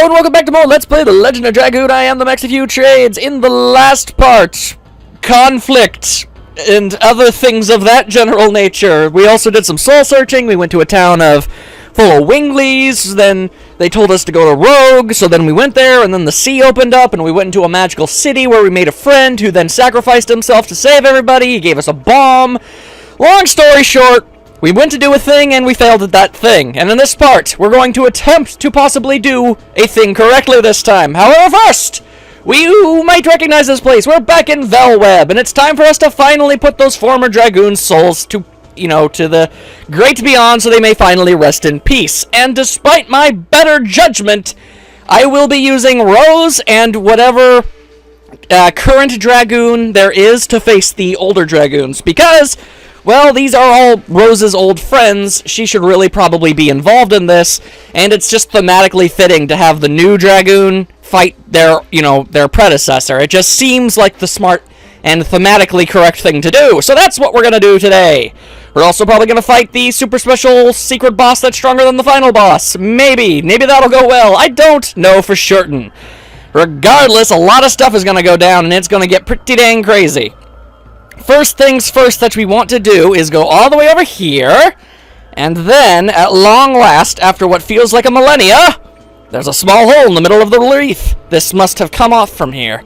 Hello and welcome back to more Let's Play The Legend of Dragoon. I am the Max of You Trades. In the last part, conflict and other things of that general nature. We also did some soul searching. We went to a town full of winglies. Then they told us to go to Rogue, so then we went there, and then the sea opened up, and we went into a magical city where we made a friend who then sacrificed himself to save everybody. He gave us a bomb. Long story short, we went to do a thing, and we failed at that thing. And in this part, we're going to attempt to possibly do a thing correctly this time. However, first, you might recognize this place. We're back in Velweb, and it's time for us to finally put those former Dragoon souls to the great beyond so they may finally rest in peace. And despite my better judgment, I will be using Rose and whatever current Dragoon there is to face the older Dragoons, because, well, these are all Rose's old friends. She should really probably be involved in this, and it's just thematically fitting to have the new Dragoon fight their predecessor. It just seems like the smart and thematically correct thing to do. So that's what we're going to do today. We're also probably going to fight the super special secret boss that's stronger than the final boss. Maybe that'll go well. I don't know for certain. Regardless, a lot of stuff is going to go down, and it's going to get pretty dang crazy. First things first that we want to do is go all the way over here, and then, at long last, after what feels like a millennia, there's a small hole in the middle of the wreath. This must have come off from here.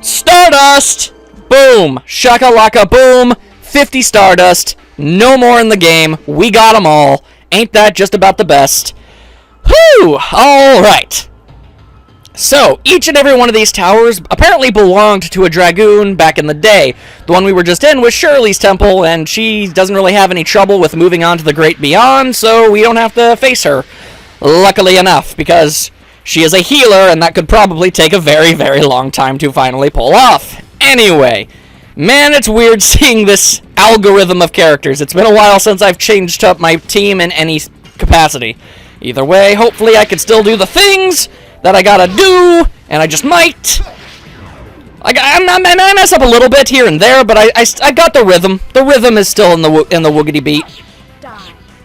Stardust! Boom! Shaka-laka boom! 50 Stardust. No more in the game. We got them all. Ain't that just about the best? Whew! Alright. So, each and every one of these towers apparently belonged to a Dragoon back in the day. The one we were just in was Shirley's temple, and she doesn't really have any trouble with moving on to the Great Beyond, so we don't have to face her. Luckily enough, because she is a healer, and that could probably take a very, very long time to finally pull off. Anyway, man, it's weird seeing this algorithm of characters. It's been a while since I've changed up my team in any capacity. Either way, hopefully I can still do the things that I gotta do, and I just might. I mess up a little bit here and there, but I got the rhythm. The rhythm is still in the woogity beat.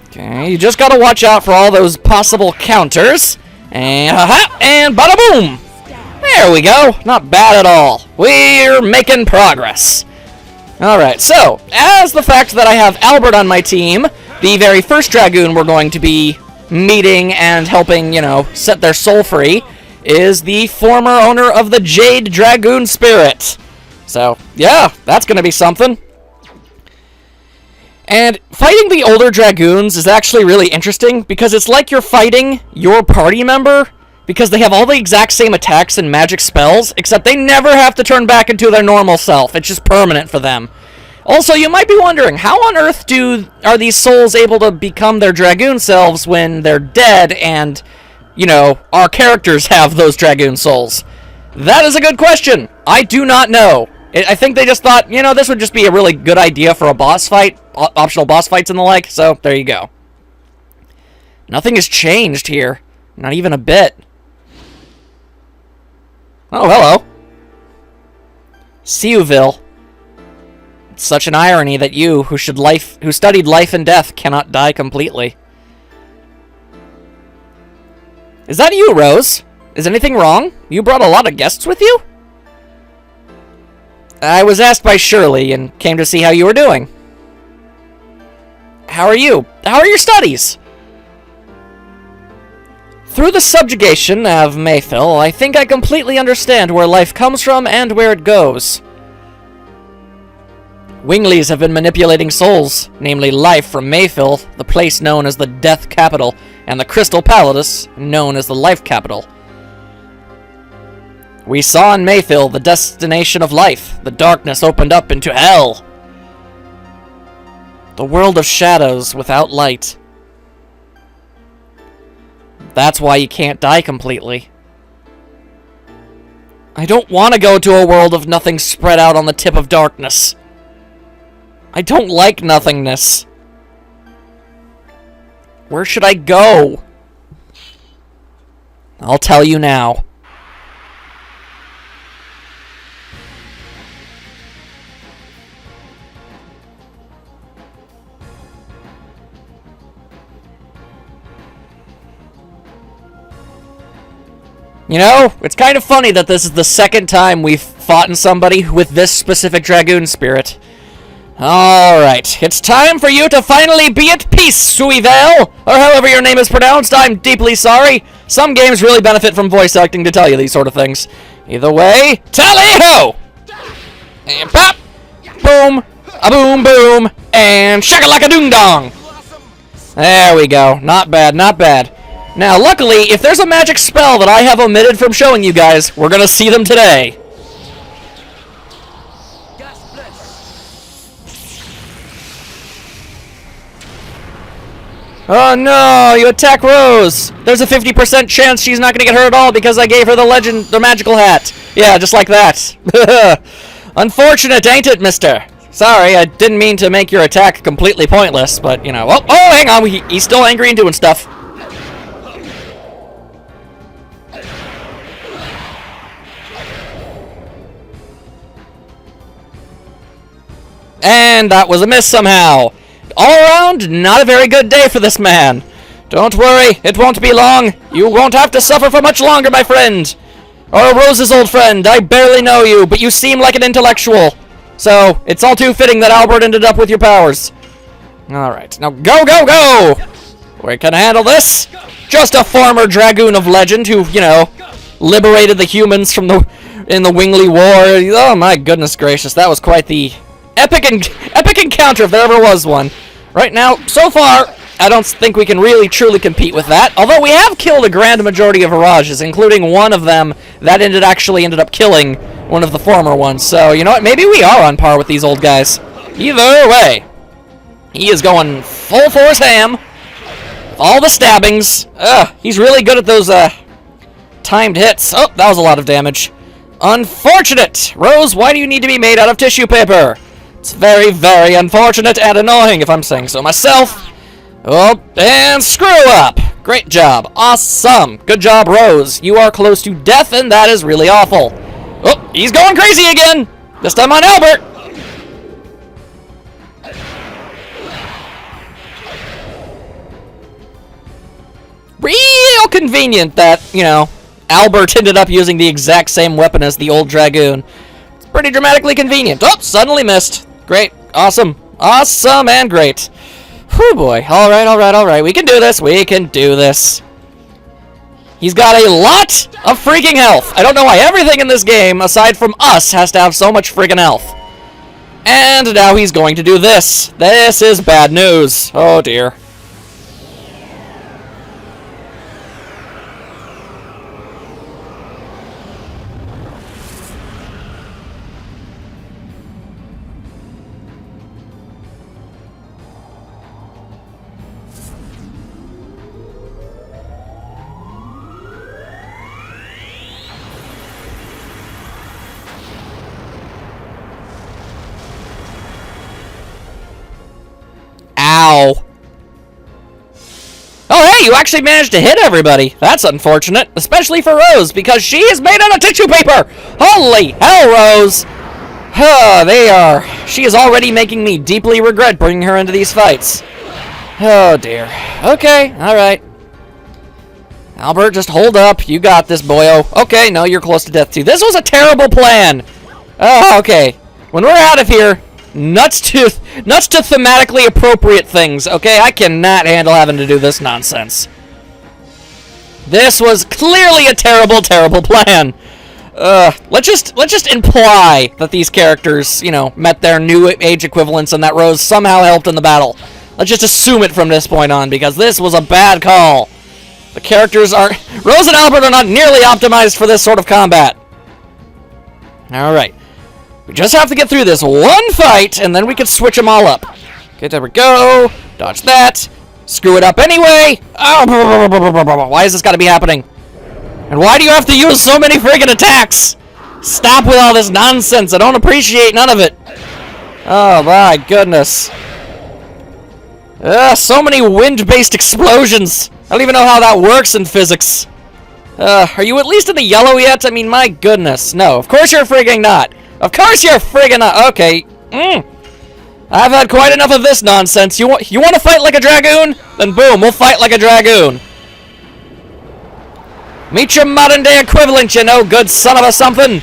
Okay, you just gotta watch out for all those possible counters. And and bada boom! There we go. Not bad at all. We're making progress. Alright, so, as the fact that I have Albert on my team, the very first Dragoon we're going to be meeting and helping, set their soul free, is the former owner of the Jade Dragoon Spirit. So, yeah, that's going to be something. And fighting the older Dragoons is actually really interesting, because it's like you're fighting your party member, because they have all the exact same attacks and magic spells, except they never have to turn back into their normal self. It's just permanent for them. Also, you might be wondering, how on earth are these souls able to become their Dragoon selves when they're dead and, our characters have those Dragoon souls? That is a good question. I do not know. I think they just thought, this would just be a really good idea for a boss fight, optional boss fights and the like, so there you go. Nothing has changed here. Not even a bit. Oh, hello. Seuville. It's such an irony that you, who studied life and death, cannot die completely. Is that you, Rose? Is anything wrong? You brought a lot of guests with you? I was asked by Shirley and came to see how you were doing. How are you? How are your studies? Through the subjugation of Mayfill, I think I completely understand where life comes from and where it goes. Winglies have been manipulating souls, namely life from Mayfill, the place known as the Death Capital, and the Crystal Palace, known as the Life Capital. We saw in Mayfill the destination of life. The darkness opened up into hell. The world of shadows without light. That's why you can't die completely. I don't want to go to a world of nothing spread out on the tip of darkness. I don't like nothingness. Where should I go? I'll tell you now. You know, it's kind of funny that this is the second time we've fought in somebody with this specific Dragoon spirit. Alright, it's time for you to finally be at peace, Suivale! Or however your name is pronounced, I'm deeply sorry. Some games really benefit from voice acting to tell you these sort of things. Either way, tally-ho! And pop! Boom! A boom boom! And shaka-laka-doong-dong! There we go. Not bad, not bad. Now, luckily, if there's a magic spell that I have omitted from showing you guys, we're gonna see them today. Oh no, you attack Rose! There's a 50% chance she's not gonna get hurt at all because I gave her the magical hat. Yeah, just like that. Unfortunate, ain't it, mister? Sorry, I didn't mean to make your attack completely pointless, but, you know... Oh, hang on, he's still angry and doing stuff. And that was a miss somehow. All around, not a very good day for this man. Don't worry, it won't be long. You won't have to suffer for much longer, my friend. Or Rose's old friend, I barely know you, but you seem like an intellectual. So, it's all too fitting that Albert ended up with your powers. Alright, now go, go, go! We can handle this. Just a former Dragoon of legend who, you know, liberated the humans from in the Wingly War. Oh my goodness gracious, that was quite the epic encounter if there ever was one. Right now, so far, I don't think we can really truly compete with that. Although we have killed a grand majority of Mirages, including one of them that actually ended up killing one of the former ones. So, you know what? Maybe we are on par with these old guys. Either way, he is going full force ham. All the stabbings. He's really good at those timed hits. Oh, that was a lot of damage. Unfortunate! Rose, why do you need to be made out of tissue paper? It's very, very unfortunate and annoying, if I'm saying so myself. Oh, and screw up! Great job. Awesome. Good job, Rose. You are close to death, and that is really awful. Oh, he's going crazy again! This time on Albert! Real convenient that, you know, Albert ended up using the exact same weapon as the old Dragoon. It's pretty dramatically convenient. Oh, suddenly missed. Great. Awesome. Awesome and great. Whew, boy. Alright, alright, alright. We can do this. We can do this. He's got a lot of freaking health. I don't know why everything in this game, aside from us, has to have so much freaking health. And now he's going to do this. This is bad news. Oh, dear. Ow. Oh, hey, you actually managed to hit everybody. That's unfortunate, especially for Rose, because she is made out of tissue paper. Holy hell, Rose. She is already making me deeply regret bringing her into these fights. Oh, dear. Okay, alright. Albert, just hold up. You got this, boyo. Okay, no, you're close to death, too. This was a terrible plan. Oh, okay. When we're out of here, nuts to thematically appropriate things, okay? I cannot handle having to do this nonsense. This was clearly a terrible, terrible plan. Let's just imply that these characters, you know, met their new age equivalents and that Rose somehow helped in the battle. Let's just assume it from this point on, because this was a bad call. The characters are... Rose and Albert are not nearly optimized for this sort of combat. Alright. We just have to get through this one fight, and then we can switch them all up. Okay, there we go. Dodge that. Screw it up anyway. Oh, why has this got to be happening? And why do you have to use so many friggin' attacks? Stop with all this nonsense. I don't appreciate none of it. Oh, my goodness. So many wind-based explosions. I don't even know how that works in physics. Are you at least in the yellow yet? I mean, my goodness. No, of course you're friggin' not. Of course you're friggin' not. Okay. I've had quite enough of this nonsense. You want to fight like a Dragoon? Then boom, we'll fight like a Dragoon. Meet your modern-day equivalent, you no good son of a something.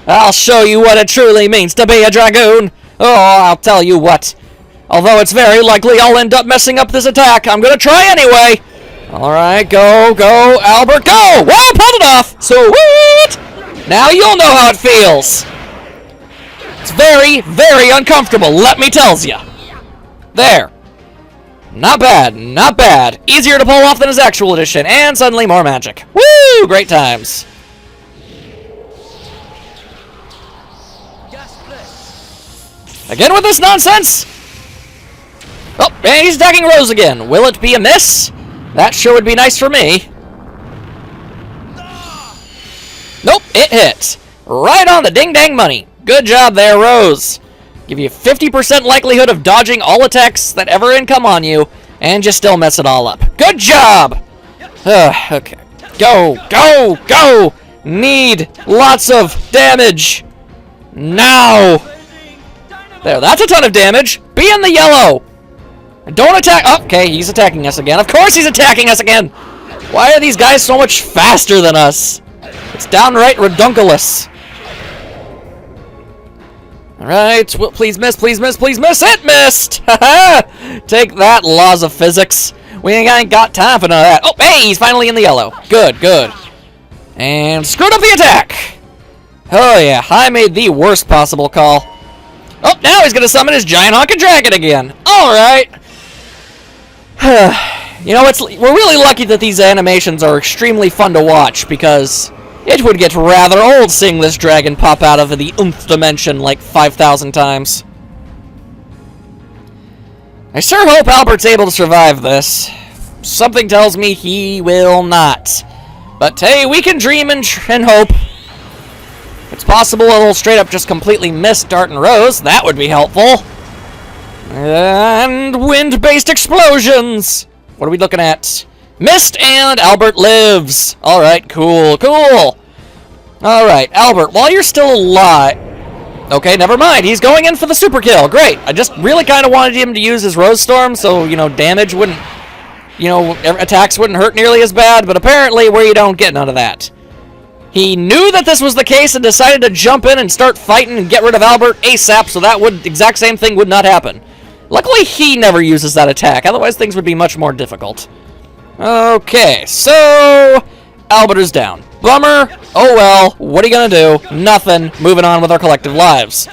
I'll show you what it truly means to be a Dragoon. Oh, I'll tell you what. Although it's very likely I'll end up messing up this attack, I'm gonna try anyway. Alright, go, Albert, go! Whoa, pulled it off! Sweet! Now you'll know how it feels. It's very, very uncomfortable, let me tells ya. There. Not bad, not bad. Easier to pull off than his actual edition, and suddenly more magic. Woo! Great times. Again with this nonsense? Oh, and he's attacking Rose again. Will it be a miss? That sure would be nice for me. Nope, it hit. Right on the ding-dang money. Good job there, Rose. Give you 50% likelihood of dodging all attacks that ever income on you, and you still mess it all up. Good job! Okay. Go! Need lots of damage. Now! There, that's a ton of damage. Be in the yellow. Don't attack. Oh, okay, he's attacking us again. Of course he's attacking us again. Why are these guys so much faster than us? It's downright redunculous. Alright, well, please miss. It missed! Haha! Take that, laws of physics. We ain't got time for none of that. Oh, hey, he's finally in the yellow. Good. And screwed up the attack. Oh, yeah, I made the worst possible call. Oh, now he's gonna summon his giant honking dragon again. Alright. You know, we're really lucky that these animations are extremely fun to watch, because it would get rather old seeing this dragon pop out of the oomph dimension like 5,000 times. I sure hope Albert's able to survive this. Something tells me he will not. But hey, we can dream and hope. It's possible it'll straight up just completely miss Dart and Rose. That would be helpful. And wind-based explosions. What are we looking at? Missed and Albert lives. Alright, cool. Alright, Albert, while you're still alive... Okay, never mind. He's going in for the super kill. Great. I just really kind of wanted him to use his Rose Storm so, you know, damage wouldn't... You know, attacks wouldn't hurt nearly as bad, but apparently we don't get none of that. He knew that this was the case and decided to jump in and start fighting and get rid of Albert ASAP, so that exact same thing would not happen. Luckily, he never uses that attack, otherwise things would be much more difficult. Okay, so... Albert is down. Bummer. Oh well, what are you gonna do? Nothing. Moving on with our collective lives.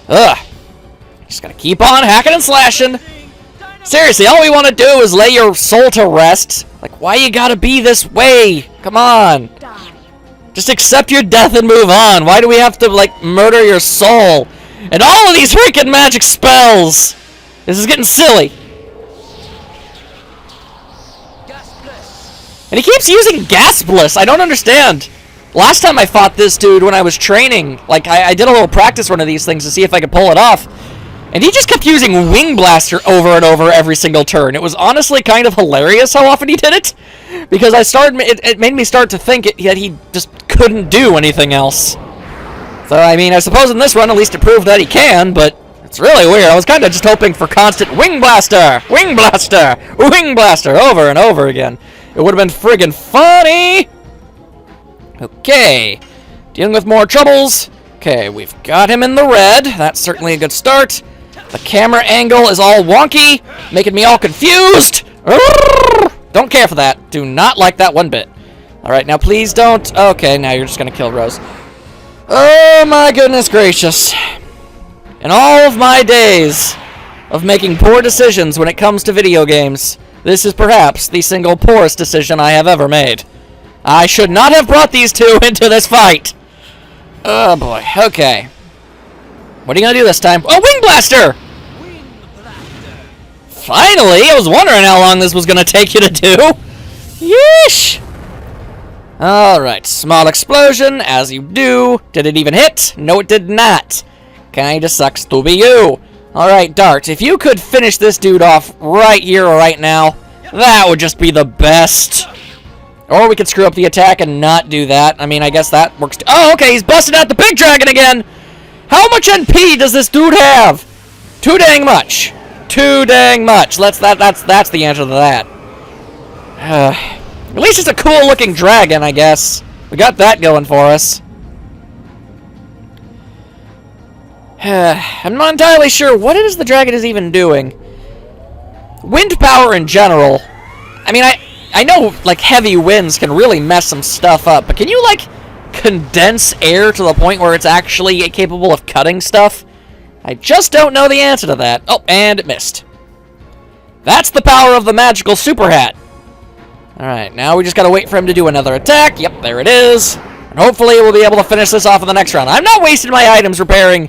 Ugh. Just gotta keep on hacking and slashing. Seriously, all we want to do is lay your soul to rest. Like, why you gotta be this way? Come on. Just accept your death and move on. Why do we have to, like, murder your soul? And all of these freaking magic spells! This is getting silly. And he keeps using Gas Bliss. I don't understand. Last time I fought this dude when I was training, like, I did a little practice run of these things to see if I could pull it off. And he just kept using Wing Blaster over and over every single turn. It was honestly kind of hilarious how often he did it. Because it made me start to think that he just couldn't do anything else. So, I mean, I suppose in this run, at least it proved that he can, but it's really weird. I was kind of just hoping for constant Wing Blaster, Wing Blaster, Wing Blaster over and over again. It would have been friggin' funny! Okay. Dealing with more troubles. Okay, we've got him in the red. That's certainly a good start. The camera angle is all wonky, making me all confused. Don't care for that. Do not like that one bit. Alright, now please don't... Okay, now you're just gonna kill Rose. Oh my goodness gracious. In all of my days of making poor decisions when it comes to video games, this is perhaps the single poorest decision I have ever made. I should not have brought these two into this fight. Oh boy, okay. What are you gonna do this time? Oh, Wing Blaster! Finally! I was wondering how long this was gonna take you to do. Yeesh! Alright, small explosion, as you do. Did it even hit? No, it did not. Kinda sucks to be you. Alright, Dart, if you could finish this dude off right here or right now, that would just be the best. Or we could screw up the attack and not do that. I mean, I guess that works too. Oh, okay, he's busting out the big dragon again! How much NP does this dude have? Too dang much. Too dang much. That's the answer to that. At least it's a cool-looking dragon, I guess. We got that going for us. I'm not entirely sure what it is the dragon is even doing. Wind power in general. I mean, I know, like, heavy winds can really mess some stuff up, but can you, like, condense air to the point where it's actually capable of cutting stuff? I just don't know the answer to that. Oh, and it missed. That's the power of the magical super hat. Alright, now we just gotta wait for him to do another attack. Yep, there it is. And hopefully we'll be able to finish this off in the next round. I'm not wasting my items reviving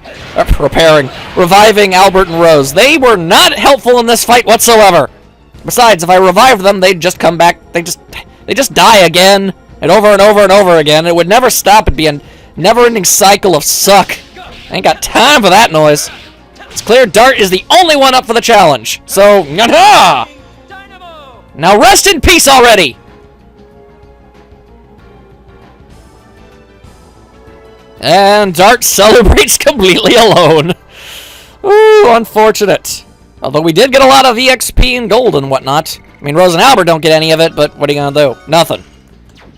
Albert and Rose. They were not helpful in this fight whatsoever. Besides, if I revived them, they'd just come back. They just die again, and over and over and over again. It would never stop. It'd be a never-ending cycle of suck. I ain't got time for that noise. It's clear Dart is the only one up for the challenge. So, nyah! Now rest in peace already! And Dart celebrates completely alone. Ooh, unfortunate. Although we did get a lot of EXP and gold and whatnot. I mean, Rose and Albert don't get any of it, but what are you gonna do? Nothing.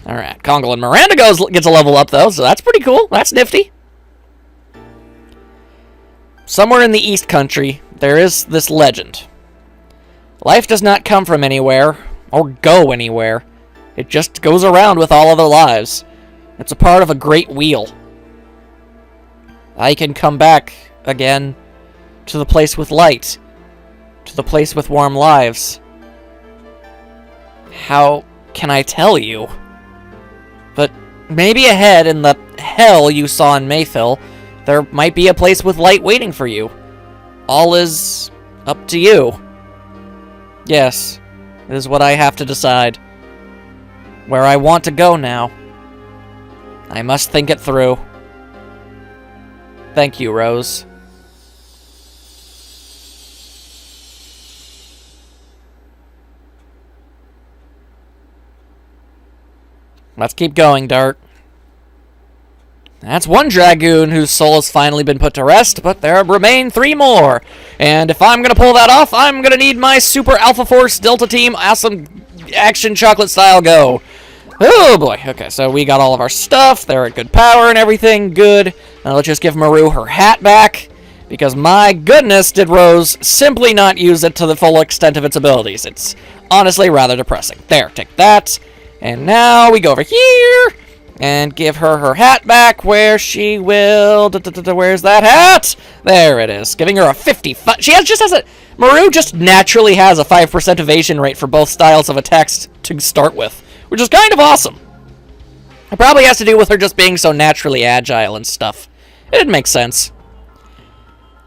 Alright, Congo and Miranda gets a level up, though, so that's pretty cool. That's nifty. Somewhere in the East Country, there is this legend. Life does not come from anywhere, or go anywhere. It just goes around with all other lives. It's a part of a great wheel. I can come back again to the place with light, to the place with warm lives. How can I tell you? But maybe ahead in the hell you saw in Mayfill, there might be a place with light waiting for you. All is up to you. Yes, it is what I have to decide. Where I want to go now. I must think it through. Thank you, Rose. Let's keep going, Dart. That's one Dragoon whose soul has finally been put to rest, but there remain 3 more. And if I'm going to pull that off, I'm going to need my Super Alpha Force Delta Team Awesome Action Chocolate Style Go. Oh boy. Okay, so we got all of our stuff. They're at good power and everything. Good. Now let's just give Maru her hat back. Because my goodness, did Rose simply not use it to the full extent of its abilities. It's honestly rather depressing. There, take that. And now we go over here. And give her her hat back, where she will... Where's that hat? There it is. Giving her a 55... Maru just naturally has a 5% evasion rate for both styles of attacks to start with. Which is kind of awesome. It probably has to do with her just being so naturally agile and stuff. It makes sense.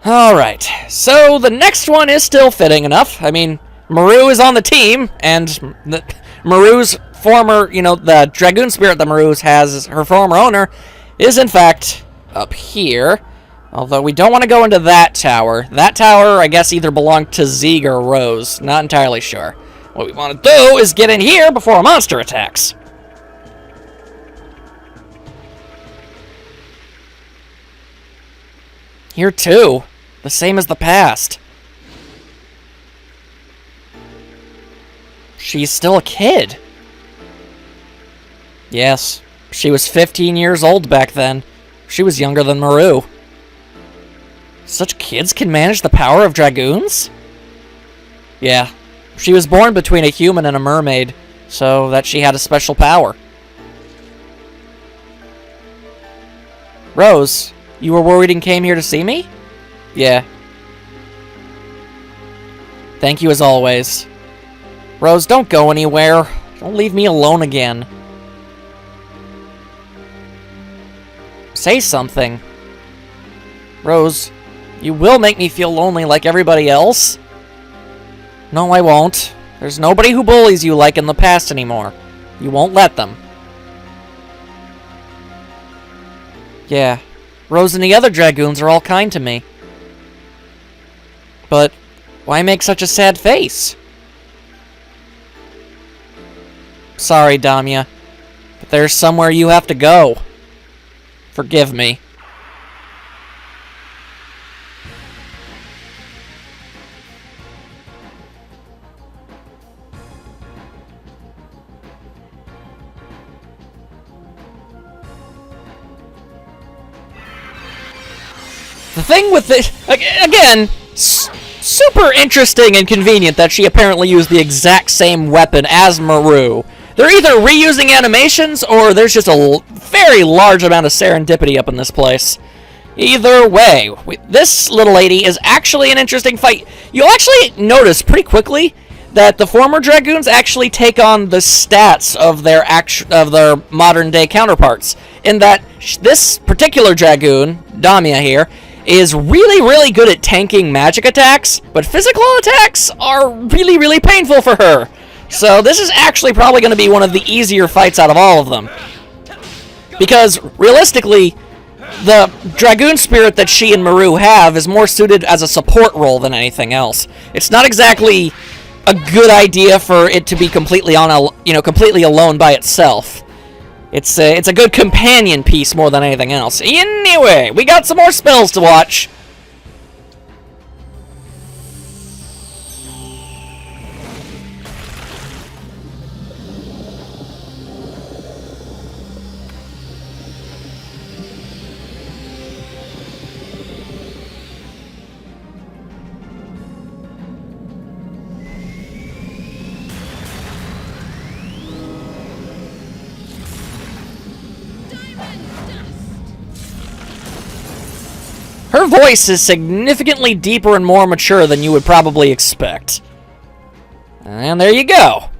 Alright, so the next one is still fitting enough. I mean, Maru is on the team, and Maru's former, the Dragoon spirit that Maru has, her former owner, is in fact up here. Although we don't want to go into that tower. That tower, I guess, either belonged to Zeeg or Rose. Not entirely sure. What we want to do is get in here before a monster attacks. Here too. The same as the past. She's still a kid. Yes, she was 15 years old back then. She was younger than Maru. Such kids can manage the power of Dragoons? Yeah, she was born between a human and a mermaid, so that she had a special power. Rose, you were worried and came here to see me? Yeah. Thank you as always. Rose, don't go anywhere. Don't leave me alone again. Say something. Rose, you will make me feel lonely like everybody else? No, I won't. There's nobody who bullies you like in the past anymore. You won't let them. Yeah, Rose and the other Dragoons are all kind to me. But why make such a sad face? Sorry, Damia, but there's somewhere you have to go. Forgive me. thing with it, again, super interesting and convenient that she apparently used the exact same weapon as Maru. They're either reusing animations, or there's just a very large amount of serendipity up in this place. Either way, this little lady is actually an interesting fight. You'll actually notice pretty quickly that the former Dragoons actually take on the stats of their modern-day counterparts. In that, this particular Dragoon, Damia here, is really, really good at tanking magic attacks, but physical attacks are really, really painful for her. So this is actually probably going to be one of the easier fights out of all of them. Because, realistically, the Dragoon spirit that she and Maru have is more suited as a support role than anything else. It's not exactly a good idea for it to be completely completely alone by itself. It's a good companion piece more than anything else. Anyway, we got some more spells to watch. Her voice is significantly deeper and more mature than you would probably expect. And there you go.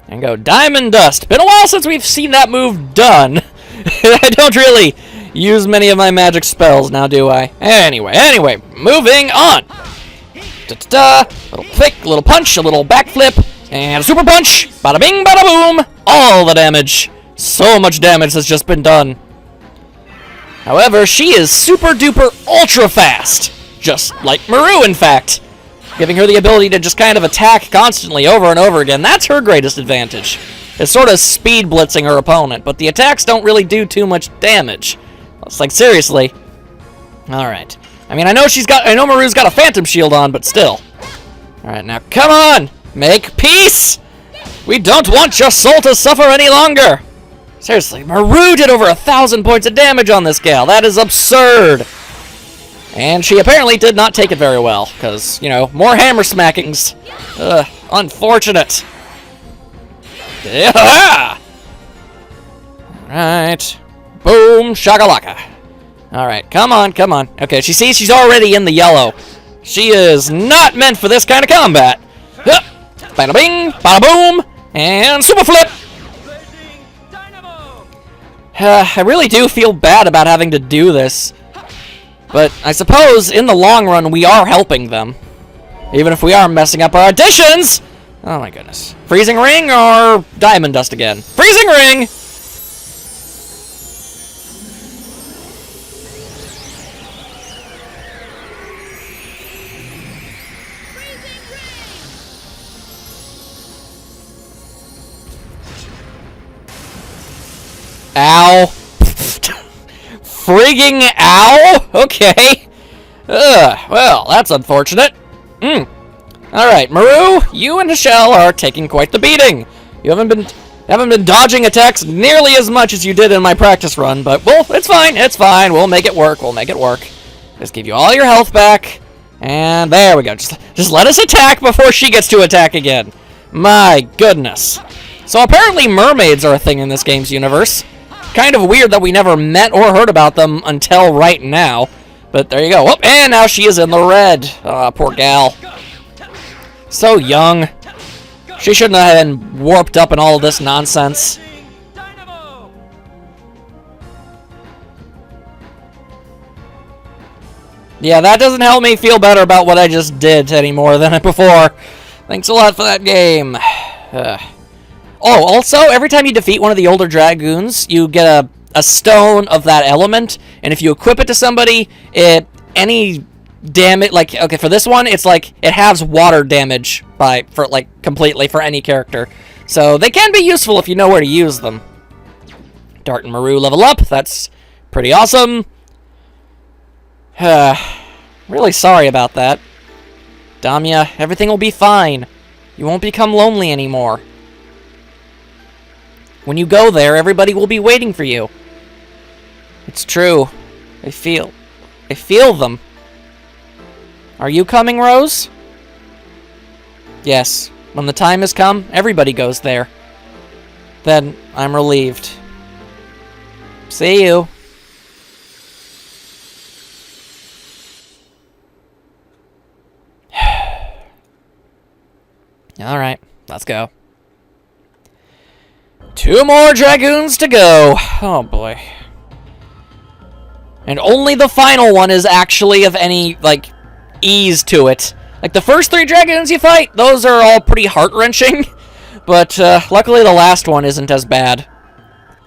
And go Diamond Dust. Been a while since we've seen that move done. I don't really use many of my magic spells now, do I? Anyway, moving on. Da-da-da. Little kick, little punch, a little backflip, and a super punch. Bada bing, bada boom. All the damage. So much damage has just been done. However, she is super duper ultra fast, just like Maru, in fact, giving her the ability to just kind of attack constantly over and over again. That's her greatest advantage. It's sort of speed blitzing her opponent, but the attacks don't really do too much damage. It's like, seriously. Alright. I mean, I know Maru's got a Phantom Shield on, but still. Alright, now come on! Make peace! We don't want your soul to suffer any longer! Seriously, Maru did over 1,000 points of damage on this gal. That is absurd. And she apparently did not take it very well, because, more hammer smackings. Unfortunate. Yeah! Alright. Boom, shakalaka. Alright, come on. Okay, she sees she's already in the yellow. She is not meant for this kind of combat. Bada bing, bada boom, and super flip. I really do feel bad about having to do this, but I suppose in the long run we are helping them, even if we are messing up our additions. Oh my goodness. Freezing Ring or Diamond Dust again? Freezing Ring! Ow. Frigging ow? Okay. Well, that's unfortunate. Alright, Maru, you and Michelle are taking quite the beating. You haven't been dodging attacks nearly as much as you did in my practice run, but, well, it's fine. We'll make it work. Just give you all your health back. And there we go. Just let us attack before she gets to attack again. My goodness. So apparently mermaids are a thing in this game's universe. Kind of weird that we never met or heard about them until right now. But there you go. Oh, and now she is in the red. Poor gal. So young. She shouldn't have been warped up in all of this nonsense. Yeah, that doesn't help me feel better about what I just did any more than before. Thanks a lot for that game. Oh, also, every time you defeat one of the older Dragoons, you get a stone of that element, and if you equip it to somebody, any damage, like, okay, for this one, it's like, it halves water damage completely for any character. So, they can be useful if you know where to use them. Dart and Maru level up, that's pretty awesome. Really sorry about that. Damia, everything will be fine. You won't become lonely anymore. When you go there, everybody will be waiting for you. It's true. I feel them. Are you coming, Rose? Yes. When the time has come, everybody goes there. Then I'm relieved. See you. Alright, let's go. 2 more Dragoons to go. Oh boy. And only the final one is actually of any, like, ease to it. Like, the first 3 Dragoons you fight, those are all pretty heart-wrenching. But, luckily the last one isn't as bad.